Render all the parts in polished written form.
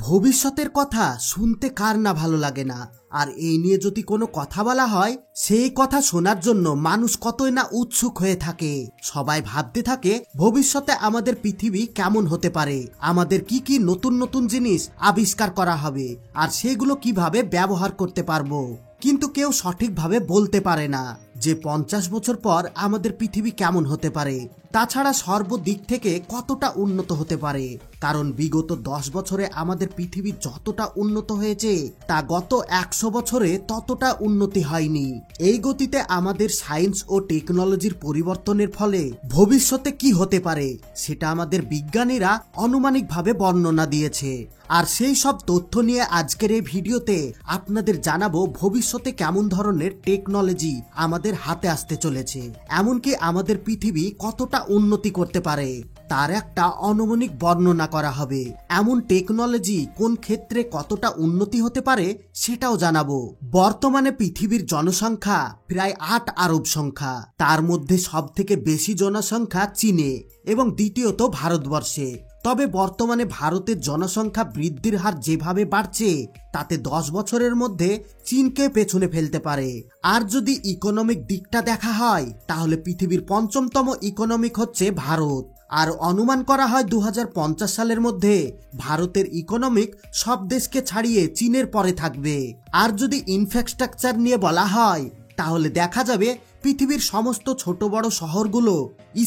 ভবিষ্যতের কথা শুনতে কার না ভালো লাগে না। আর এই নিয়ে যদি কোনো কথা বলা হয়, সেই কথা শোনার জন্য মানুষ কতই না উৎসুক হয়ে থাকে। সবাই ভাবতে থাকে ভবিষ্যতে আমাদের পৃথিবী কেমন হতে পারে, আমাদের কি কি নতুন নতুন জিনিস আবিষ্কার করা হবে, আর সেগুলো কিভাবে ব্যবহার করতে পারবো। কিন্তু কেউ সঠিকভাবে বলতে পারে না যে 50 বছর পর আমাদের পৃথিবী কেমন হতে পারে, তাছাড়া সর্বদিক থেকে কতটা উন্নত হতে পারে। কারণ বিগত 10 বছরে আমাদের পৃথিবী যতটা উন্নত হয়েছে তা গত 100 বছরে ততটা উন্নতি হয়নি। এই গতিতে আমাদের সায়েন্স ও টেকনোলজির পরিবর্তনের ফলে ভবিষ্যতে কি হতে পারে সেটা আমাদের বিজ্ঞানীরা আনুমানিকভাবে বর্ণনা দিয়েছে। আর সেই সব তথ্য নিয়ে আজকের এই ভিডিওতে আপনাদের জানাবো ভবিষ্যতে কেমন ধরনের টেকনোলজি আমাদের হাতে আসতে চলেছে, এমনকি আমাদের পৃথিবী কতটা উন্নতি করতে পারে তার একটা আনুমানিক বর্ণনা করা হবে। এমন টেকনোলজি কোন ক্ষেত্রে কতটা উন্নতি হতে পারে সেটাও জানাবো। বর্তমানে পৃথিবীর জনসংখ্যা প্রায় 8 আরব সংখ্যা। তার মধ্যে সব থেকে বেশি জনসংখ্যা চীনে এবং দ্বিতীয়ত ভারতবর্ষে। তবে বর্তমানে ভারতের জনসংখ্যা বৃদ্ধির হার যেভাবে বাড়ছে তাতে 10 বছরের মধ্যে চীনকে পেছনে ফেলতে পারে। আর যদি ইকোনমিক দিকটা দেখা হয় তাহলে পৃথিবীর 5ম ইকোনমিক হচ্ছে ভারত। আর অনুমান করা হয় 2050 সালের মধ্যে ভারতের ইকোনমিক সব দেশকে ছাড়িয়ে চীনের পরে থাকবে। আর যদি ইনফ্রাস্ট্রাকচার নিয়ে বলা হয় তাহলে দেখা যাবে পৃথিবীর সমস্ত ছোট বড় শহরগুলো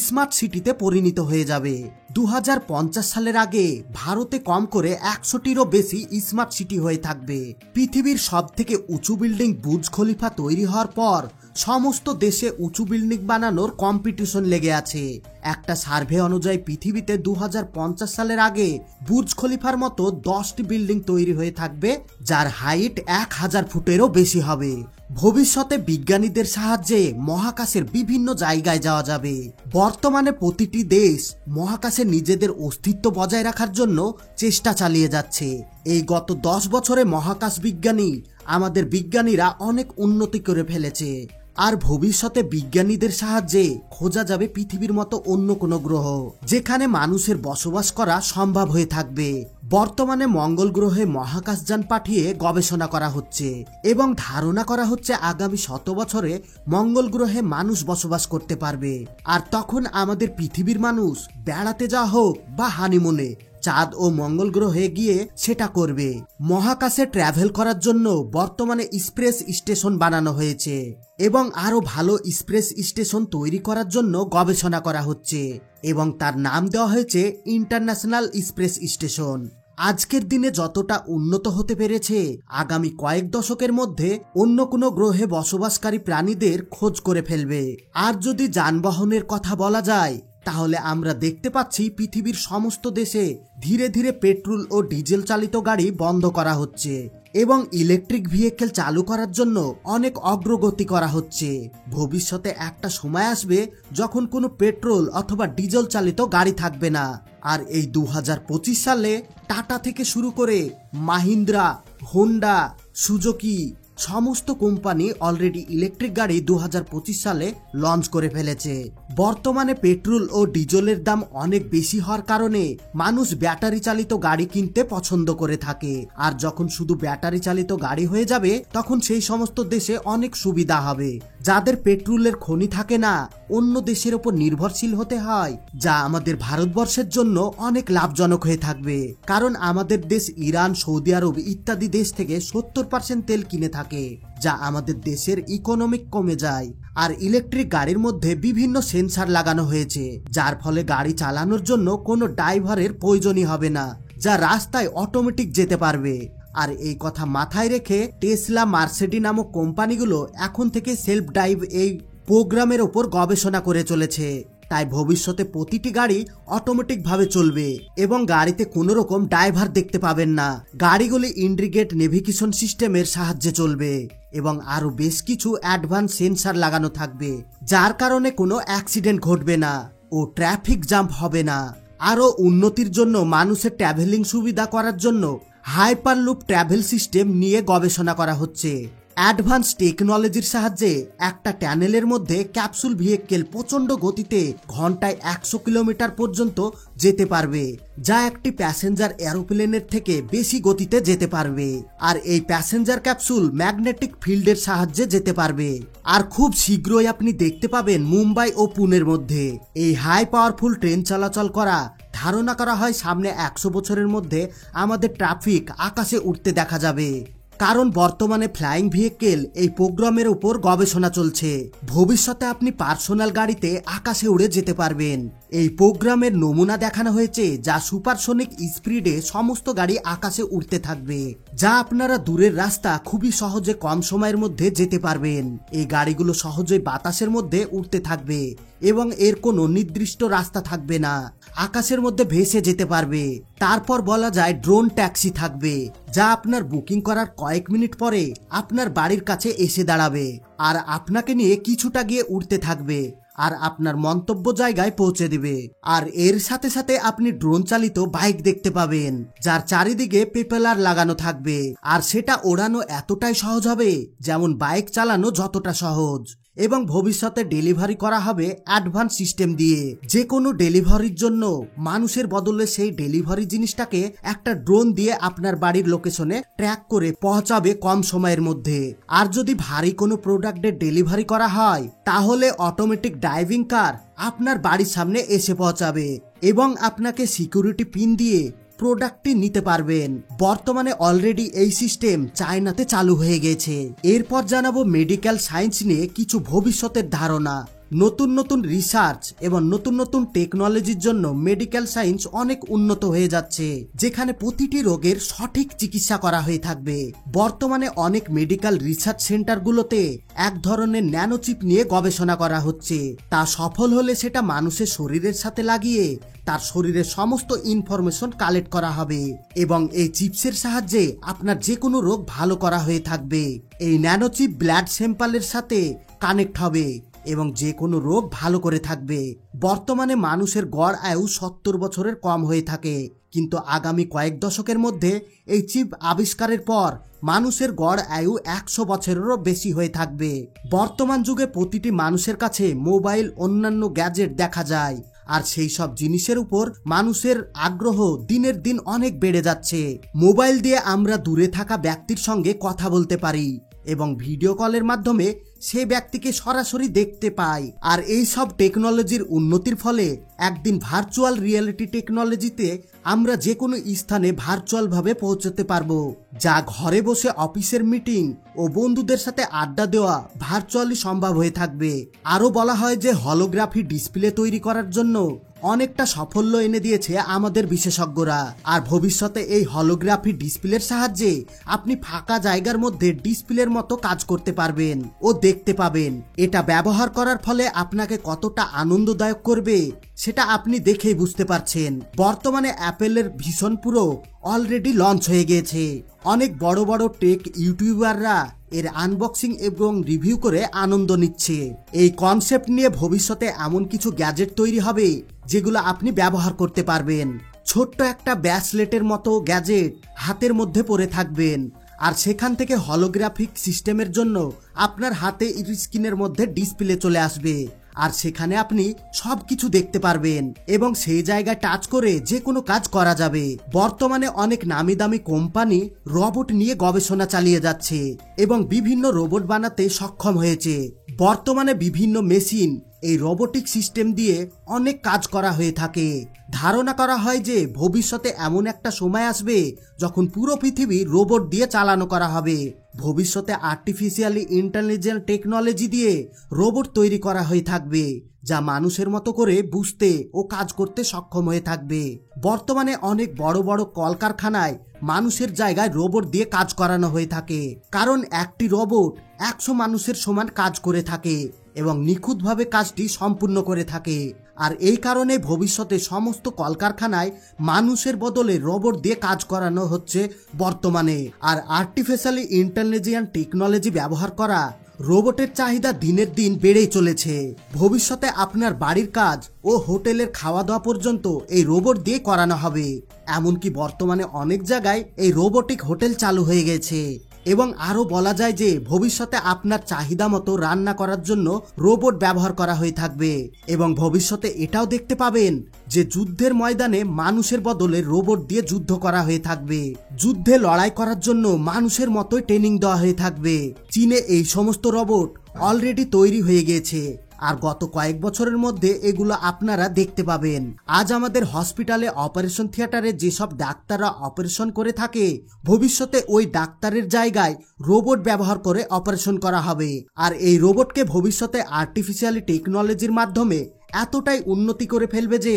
স্মার্ট সিটিতে পরিণত হয়ে যাবে। 2050 সালের আগে ভারতে কম করে 100টিরও বেশি স্মার্ট সিটি হয়ে থাকবে। পৃথিবীর সব থেকে উঁচু বিল্ডিং বুর্জ খলিফা তৈরি হওয়ার পর সমস্ত দেশে উঁচু বিল্ডিং বানানোর কম্পিটিশন লেগে আছে। একটা সার্ভে অনুযায়ী পৃথিবীতে 2050 সালের আগে বুর্জ খলিফার মতো 10টি বিল্ডিং তৈরি হয়ে থাকবে, যার হাইট 1000 ফুটেরও বেশি হবে। ভবিষ্যতে বিজ্ঞানীদের সাহায্যে মহাকাশের বিভিন্ন জায়গায় যাওয়া যাবে। বর্তমানে প্রতিটি দেশ মহাকাশে নিজেদের অস্তিত্ব বজায় রাখার জন্য চেষ্টা চালিয়ে যাচ্ছে। এই গত 10 বছরে মহাকাশ আমাদের বিজ্ঞানীরা অনেক উন্নতি করে ফেলেছে। আর ভবিষ্যতে বিজ্ঞানীদের সাহায্যে খোঁজা যাবে পৃথিবীর মতো অন্য কোনো গ্রহ যেখানে মানুষের বসবাস করা সম্ভব হয়ে থাকবে। বর্তমানে মঙ্গল গ্রহে মহাকাশযান পাঠিয়ে গবেষণা করা হচ্ছে এবং ধারণা করা হচ্ছে আগামী 100 বছরে মঙ্গল গ্রহে মানুষ বসবাস করতে পারবে। আর তখন আমাদের পৃথিবীর মানুষ বেড়াতে যাওয়া হোক বা হানিমুনে চাঁদ ও মঙ্গল গ্রহে গিয়ে সেটা করবে। মহাকাশে ট্রাভেল করার জন্য বর্তমানে স্পেস স্টেশন বানানো হয়েছে এবং আরো ভালো স্পেস স্টেশন তৈরি করার জন্য গবেষণা করা হচ্ছে এবং তার নাম দেওয়া হয়েছে ইন্টারন্যাশনাল স্পেস স্টেশন। আজকের দিনে যতটা উন্নত হতে পেরেছে আগামী কয়েক দশকের মধ্যে অন্য কোনো গ্রহে বসবাসকারী প্রাণীদের খোঁজ করে ফেলবে। আর যদি যানবাহনের কথা বলা যায় তাহলে আমরা দেখতে পাচ্ছি পৃথিবীর সমস্ত দেশে ধীরে ধীরে পেট্রোল ও ডিজেল চালিত গাড়ি বন্ধ করা হচ্ছে এবং ইলেকট্রিক ভেহিকেল চালু করার জন্য অনেক অগ্রগতি করা হচ্ছে। ভবিষ্যতে একটা সময় আসবে যখন কোনো পেট্রোল অথবা ডিজেল চালিত গাড়ি থাকবে না। আর এই 2025 সালে টাটা থেকে শুরু করে মাহিন্দ্রা, হোন্ডা, সুজুকি সমস্ত কোম্পানি অলরেডি ইলেকট্রিক গাড়ি 2025 সালে লঞ্চ করে ফেলেছে। বর্তমানে পেট্রোল ও ডিজেলের দাম অনেক বেশি হওয়ার কারণে মানুষ ব্যাটারি চালিত গাড়ি কিনতে পছন্দ করে থাকে। আর যখন শুধু ব্যাটারি চালিত গাড়ি হয়ে যাবে তখন সেই সমস্ত দেশে অনেক সুবিধা হবে। যাদের পেট্রোলের খনি থাকে না অন্য দেশের উপর নির্ভরশীল হতে হয়, যা আমাদের ভারতবর্ষের জন্য অনেক লাভজনক হয়ে থাকবে। কারণ আমাদের দেশ ইরান, সৌদি আরব ইত্যাদি দেশ থেকে 70% তেল কিনে থাকে, যা আমাদের দেশের ইকোনমিক কমে যায়। আর ইলেকট্রিক গাড়ির মধ্যে বিভিন্ন সেন্সর লাগানো হয়েছে, যার ফলে গাড়ি চালানোর জন্য কোনো ড্রাইভারের প্রয়োজনই হবে না, যা রাস্তায় অটোমেটিক যেতে পারবে। আর এই কথা মাথায় রেখে টেসলা, মার্সিডিজ নামক কোম্পানিগুলো এখন থেকে সেলফ ড্রাইভ এই প্রোগ্রামের ওপর গবেষণা করে চলেছে। তাই ভবিষ্যতে প্রতিটি গাড়ি অটোমেটিক ভাবে চলবে এবং গাড়িতে কোনো রকম ড্রাইভার দেখতে পাবেন না। গাড়িগুলি ইন্ডিকেট নেভিগেশন সিস্টেমের সাহায্যে চলবে এবং আরো বেশ কিছু অ্যাডভান্স সেন্সর লাগানো থাকবে, যার কারণে কোনো অ্যাক্সিডেন্ট ঘটবে না ও ট্রাফিক জ্যাম হবে না। আরো উন্নতির জন্য মানুষের ট্রাভেলিং সুবিধা করার জন্য হাইপারলুপ ট্রাভেল সিস্টেম নিয়ে গবেষণা করা হচ্ছে। অ্যাডভান্স টেকনোলজির সাহায্যে একটা টানেলের মধ্যে ক্যাপসুল ভেহিকেল প্রচণ্ড গতিতে ঘন্টায় 100 কিলোমিটার পর্যন্ত যেতে পারবে, যা একটি প্যাসেঞ্জার এরোপ্লেনের থেকে বেশি গতিতে যেতে পারবে। আর এই প্যাসেঞ্জার ক্যাপসুল ম্যাগনেটিক ফিল্ডের সাহায্যে যেতে পারবে। আর খুব শীঘ্রই আপনি দেখতে পাবেন মুম্বাই ও পুনের মধ্যে এই হাই পাওয়ারফুল ট্রেন চলাচল করা। ধারণা করা হয় সামনে 100 বছরের মধ্যে আমাদের ট্রাফিক আকাশে উঠতে দেখা যাবে, কারণ বর্তমানে ফ্লাইং ভেহিকেল এই প্রোগ্রামের উপর গবেষণা চলছে। ভবিষ্যতে আপনি পার্সোনাল গাড়িতে আকাশে উড়ে যেতে পারবেন। এই প্রোগ্রামের নমুনা দেখানো হয়েছে, যা সুপারসনিক স্পিডে সমস্ত গাড়ি আকাশে উড়তে থাকবে, যা আপনারা দূরের রাস্তা খুবই সহজে কম সময়ের মধ্যে যেতে পারবেন। এই গাড়িগুলো সহজেই বাতাসের মধ্যে উড়তে থাকবে এবং এর কোনো নির্দিষ্ট রাস্তা থাকবে না, আকাশের মধ্যে ভেসে যেতে পারবে। তারপর বলা যায় ড্রোন ট্যাক্সি থাকবে, যা আপনার বুকিং করার কয়েক মিনিট পরে আপনার বাড়ির কাছে এসে দাঁড়াবে আর আপনাকে নিয়ে কিছুটা গিয়ে উড়তে থাকবে আর আপনার মন্তব্য জায়গায় পৌঁছে দিবে। আর এর সাথে সাথে আপনি ড্রোন চালিত বাইক দেখতে পাবেন, যার চারিদিকে পেপেলার লাগানো থাকবে, আর সেটা ওড়ানো এতটাই সহজ হবে যেমন বাইক চালানো যতটা সহজ। এবং ভবিষ্যতে ডেলিভারি করা হবে অ্যাডভান্স সিস্টেম দিয়ে। যে কোনো ডেলিভারির জন্য মানুষের বদলে সেই ডেলিভারি জিনিসটাকে একটা ড্রোন দিয়ে আপনার বাড়ির লোকেশনে ট্র্যাক করে পৌঁছাবে কম সময়ের মধ্যে। আর যদি ভারী কোনো প্রোডাক্টের ডেলিভারি করা হয়, তাহলে অটোমেটিক ড্রাইভিং কার আপনার বাড়ির সামনে এসে পৌঁছাবে এবং আপনাকে সিকিউরিটি পিন দিয়ে প্রোডাক্টটি নিতে পারবেন। বর্তমানে অলরেডি এই সিস্টেম চায়নাতে চালু হয়ে গেছে। এরপর জানাবো মেডিকেল সায়েন্স নিয়ে কিছু ভবিষ্যতের ধারণা। নতুন নতুন রিসার্চ এবং নতুন নতুন টেকনোলজির জন্য মেডিকেল সায়েন্স অনেক উন্নত হয়ে যাচ্ছে, যেখানে প্রতিটি রোগের সঠিক চিকিৎসা করা হয়ে থাকবে। বর্তমানে অনেক মেডিকেল রিসার্চ সেন্টারগুলোতে এক ধরনের ন্যানোচিপ নিয়ে গবেষণা করা হচ্ছে। তা সফল হলে সেটা মানুষের শরীরের সাথে লাগিয়ে তার শরীরের সমস্ত ইনফরমেশন কালেক্ট করা হবে এবং এই চিপসের সাহায্যে আপনার যে কোনো রোগ ভালো করা হয়ে থাকবে। এই ন্যানোচিপ ব্লাড স্যাম্পলের সাথে কানেক্ট হবে এবং যে কোনো রোগ ভালো করে থাকবে। বর্তমানে মানুষের গড় আয়ু 70 বছরের কম হয়ে থাকে, কিন্তু আগামী কয়েক দশকের মধ্যে এই চিপ আবিষ্কারের পর মানুষের গড় আয়ু 100 বছরেরও বেশি হয়ে থাকবে। বর্তমান যুগে প্রতিটি মানুষের কাছে মোবাইল, অন্যান্য গ্যাজেট দেখা যায়, আর সেই সব জিনিসের উপর মানুষের আগ্রহ দিনের দিন অনেক বেড়ে যাচ্ছে। মোবাইল দিয়ে আমরা দূরে থাকা ব্যক্তির সঙ্গে কথা বলতে পারি এবং ভিডিও কলের মাধ্যমে সেই ব্যক্তিকে সরাসরি দেখতে পাই। আর এই সব টেকনোলজির উন্নতির ফলে একদিন ভার্চুয়াল রিয়েলিটি টেকনোলজিতে আমরা যে কোনো স্থানে ভার্চুয়ালভাবে পৌঁছতে পারবো, যা ঘরে বসে অফিসের মিটিং ও বন্ধুদের সাথে আড্ডা দেওয়া ভার্চুয়ালি সম্ভব হয়ে থাকবে। আরও বলা হয় যে হলোগ্রাফি ডিসপ্লে তৈরি করার জন্য অনেকটা সাফল্য এনে দিয়েছে আমাদের বিশেষজ্ঞরা। আর ভবিষ্যতে এই হলোগ্রাফি ডিসপ্লের সাহায্যে আপনি ফাঁকা জায়গার মধ্যে ডিসপ্লের মতো কাজ করতে পারবেন ও দেখতে পাবেন। এটা ব্যবহার করার ফলে আপনাকে কতটা আনন্দদায়ক করবে সেটা আপনি দেখেই বুঝতে পারছেন। বর্তমানে অ্যাপেলের ভিশন প্রো অলরেডি লঞ্চ হয়ে গিয়েছে। অনেক বড় বড় টেক ইউটিউবাররা এর আনবক্সিং এবং রিভিউ করে আনন্দ নিচ্ছে। এই কনসেপ্ট নিয়ে ভবিষ্যতে এমন কিছু গ্যাজেট তৈরি হবে যেগুলো আপনি ব্যবহার করতে পারবেন। ছোট্ট একটা ব্যাসলেটের মতো গ্যাজেট হাতের মধ্যে পরে থাকবেন, আর সেখান থেকে হলোগ্রাফিক সিস্টেমের জন্য আপনার হাতে স্ক্রিনের মধ্যে ডিসপ্লে চলে আসবে, আর সেখানে আপনি সবকিছু দেখতে পারবেন এবং সেই জায়গায় টাচ করে যে কোনো কাজ করা যাবে। বর্তমানে অনেক নামি দামি কোম্পানি রোবট নিয়ে গবেষণা চালিয়ে যাচ্ছে এবং বিভিন্ন রোবট বানাতে সক্ষম হয়েছে। বর্তমানে বিভিন্ন মেশিন এই রোবোটিক সিস্টেম দিয়ে অনেক কাজ করা হয়ে থাকে। ধারণা করা হয় যে ভবিষ্যতে এমন একটা সময় আসবে যখন পুরো পৃথিবী রোবট দিয়ে চালানো করা হবে। ভবিষ্যতে আর্টিফিশিয়ালি ইন্টেলিজেন্ট টেকনোলজি দিয়ে রোবট তৈরি করা হয়ে থাকবে, যা মানুষের মতো করে বুঝতে ও কাজ করতে সক্ষম হয়ে থাকবে। বর্তমানে অনেক বড় বড় কলকারখানায় মানুষের জায়গায় রোবট দিয়ে কাজ করানো হয়ে থাকে, কারণ একটি রোবট 100 মানুষের সমান কাজ করে থাকে এবং নিখুঁতভাবে কাজটি সম্পূর্ণ করে থাকে। আর এই কারণে ভবিষ্যতে সমস্ত কলকারখানায় মানুষের বদলে রোবট দিয়ে কাজ করানো হচ্ছে বর্তমানে। আর আর্টিফিশিয়ালি ইন্টেলিজেন্ট টেকনোলজি ব্যবহার করা রোবটের চাহিদা দিনের দিন বেড়েই চলেছে। ভবিষ্যতে আপনার বাড়ির কাজ ও হোটেলের খাওয়া দাওয়া পর্যন্ত এই রোবট দিয়ে করানো হবে। এমনকি বর্তমানে অনেক জায়গায় এই রোবোটিক হোটেল চালু হয়ে গেছে। এবং আরো বলা যায় যে ভবিষ্যতে আপনার চাহিদা মতো রান্না করার জন্য রোবট ব্যবহার করা হয়ে থাকবে এবং ভবিষ্যতে এটাও দেখতে পাবেন যে যুদ্ধের ময়দানে মানুষের বদলে রোবট দিয়ে যুদ্ধ করা হয়ে থাকবে। যুদ্ধে লড়াই করার জন্য মানুষের মতোই ট্রেনিং দেওয়া হয়ে থাকবে। চীনে এই সমস্ত রোবট অলরেডি তৈরি হয়ে গিয়েছে আর গত কয়েক বছরের মধ্যে এগুলো আপনারা দেখতে পাবেন। আজ আমাদের হসপিটালে অপারেশন থিয়েটারে যেসব ডাক্তাররা অপারেশন করে থাকে ভবিষ্যতে ওই ডাক্তারের জায়গায় রোবট ব্যবহার করে অপারেশন করা হবে। আর এই রোবটকে ভবিষ্যতে আর্টিফিশিয়াল টেকনোলজির মাধ্যমে এতটাই উন্নতি করে ফেলবে যে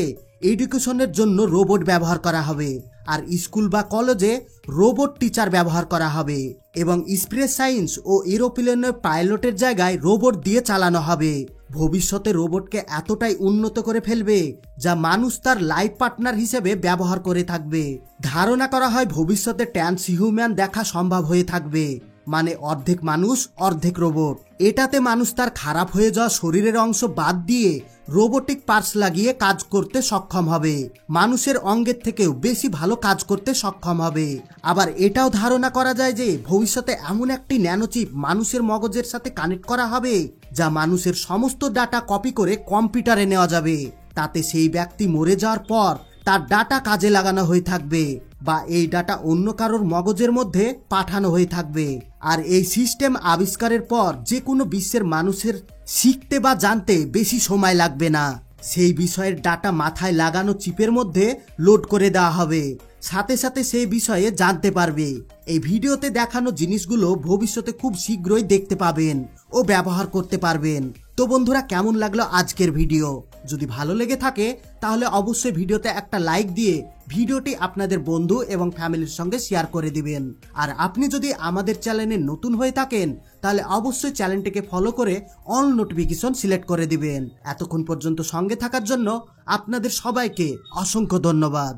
এডুকেশনের জন্য রোবট ব্যবহার করা হবে আর স্কুল বা কলেজে রোবট টিচার ব্যবহার করা হবে এবং স্পেস সায়েন্স ও এরোপ্লেনের পাইলটের জায়গায় রোবট দিয়ে চালানো হবে। ভবিষ্যতে রোবটকে এতটাই উন্নত করে ফেলবে যা মানুষ তার লাইফ পার্টনার হিসেবে ব্যবহার করে থাকবে। ধারণা করা হয় ভবিষ্যতে ট্রান্সহিউম্যান দেখা সম্ভব হয়ে থাকবে, মানে অর্ধেক মানুষ অর্ধেক রোবট। এটাতে মানুষ তার খারাপ হয়ে যাওয়া শরীরের অংশ বাদ দিয়ে রোবোটিক পার্টস লাগিয়ে কাজ করতে সক্ষম হবে, মানুষের অঙ্গের থেকেও বেশি ভালো কাজ করতে সক্ষম হবে। আবার এটাও ধারণা করা যায় যে ভবিষ্যতে এমন একটি ন্যানোচিপ মানুষের মগজের সাথে কানেক্ট করা হবে যা মানুষের সমস্ত ডাটা কপি করে কম্পিউটারে নেওয়া যাবে। তাতে সেই ব্যক্তি মরে যাওয়ার পর তার ডাটা কাজে লাগানো হয়ে থাকবে বা এই ডাটা অন্য কারোর মগজের মধ্যে পাঠানো হয়ে থাকবে। আর এই সিস্টেম আবিষ্কারের পর যে কোনো বিশ্বের মানুষের শিখতে বা জানতে বেশি সময় লাগবে না। সেই বিষয়ের ডাটা মাথায় লাগানো চিপের মধ্যে লোড করে দেওয়া হবে, সাথে সাথে সেই বিষয়ে জানতে পারবে। এই ভিডিওতে দেখানো জিনিসগুলো ভবিষ্যতে খুব শীঘ্রই দেখতে পাবেন ও ব্যবহার করতে পারবেন। তো বন্ধুরা, কেমন লাগলো আজকের ভিডিও? যদি ভালো লেগে থাকে তাহলে অবশ্যই ভিডিওতে একটা লাইক দিয়ে ভিডিওটি আপনাদের বন্ধু এবং ফ্যামিলির সঙ্গে শেয়ার করে দিবেন। আর আপনি যদি আমাদের চ্যানেলে নতুন হয়ে থাকেন তাহলে অবশ্যই চ্যানেলটিকে ফলো করে অল নোটিফিকেশন সিলেক্ট করে দিবেন। এতক্ষণ পর্যন্ত সঙ্গে থাকার জন্য আপনাদের সবাইকে অসংখ্য ধন্যবাদ।